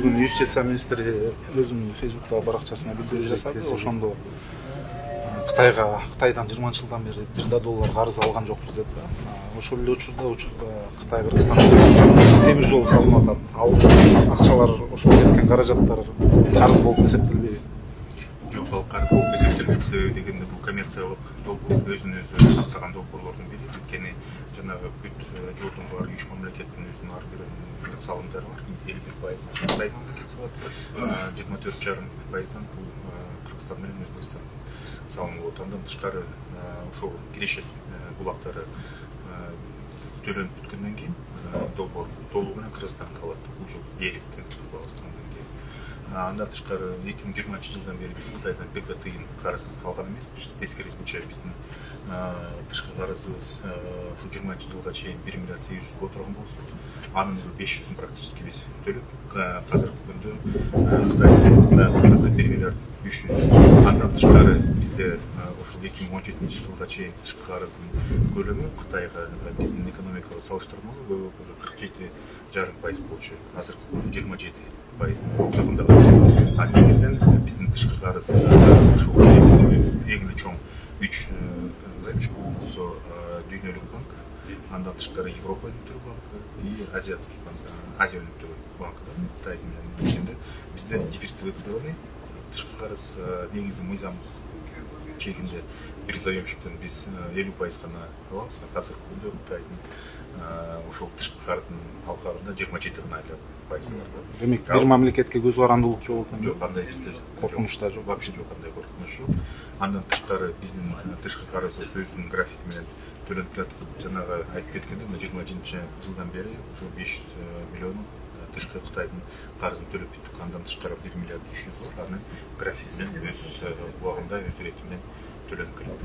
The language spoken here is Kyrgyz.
бүгүн юстиция министри өзүнүн фейсбуктагы баракчасына билдирүү жасады. Ошондо Кытайдан 20 жылдан бери $1 карыз алган жокпуз деп да. Ошол эле учурда Кытай Кыргызстан темир жол салынып атат. Ал акчалар ошол кеткен каражаттар карыз болуп эсептелбейби? Жок, ал карыз болуп эсептелбейт. Себеби дегенде бул коммерциялык долбоор, өзүн өзү сактаган долбоорлордун бири. Анткени жанагы бүт жолдун баары 3 мамлекеттин өзүнүн ар биринин салымдары бар. 51% Кытай мамлекети салат, 24,5%дан бул Кыргызстан менен Өзбекстан салымы болот. Андан тышкары ошол киреше булактары төлөнүп бүткөндөн кийин долбоор толугу менен Кыргызстанга калат. Бул жол ээликти Кыргызстандан кийин. Андан тышкары 2020-жылдан бери биз Кытайдан бир да тыйын карыз алган эмеспиз. Тескерисинче биздин тышкы карызыбыз ушу 20-жылга чейин 1 миллиард 800 боло турган болсо, анын 500-ун практически биз төлөп, азыркы күндө Кытайдын карызы 1 миллиард 300. Андан тышкары бизде ошол 2017-жылга чейин тышкы карыздын көлөмү Кытайга биздин экономикага салыштырмалуу 47,5% болчу. Азыркы күндө 27%. Негизден биздин тышкы карыз ушул эң эле чоң 3 займчы болсо Дүйнөлүк банк, андан тышкары Европа өнүктүрүү банкы и Азиатский банк, Азия өнүктүрүү банкы да Кытай менен ичинде бизде диверсифицированный тышкы карыз негизи мыйзам чегинде бир заемщиктен биз 50% гана алабыз. Азыркы күндө Кытайдын ошол тышкы карыздын алкагында 27 гана пайыз бар. Демек, бир мамлекетке көз карандуулук жок экен. Жок, андай бизде коркунуч да жок. Вообще жок, андай коркунуч жок. Андан тышкары биздин тышкы карызыбыз өзүнүн графики менен төлөнүп жатат. Жанагы айтып кеткендей, 20-жылдан бери ушу 500 миллион тышкы Кытайдын карызын төлөп бүттүк. Андан тышкары 1 миллиард 300 бар. Анын графикси өз убагында, өз ирети менен төлөнүп келет.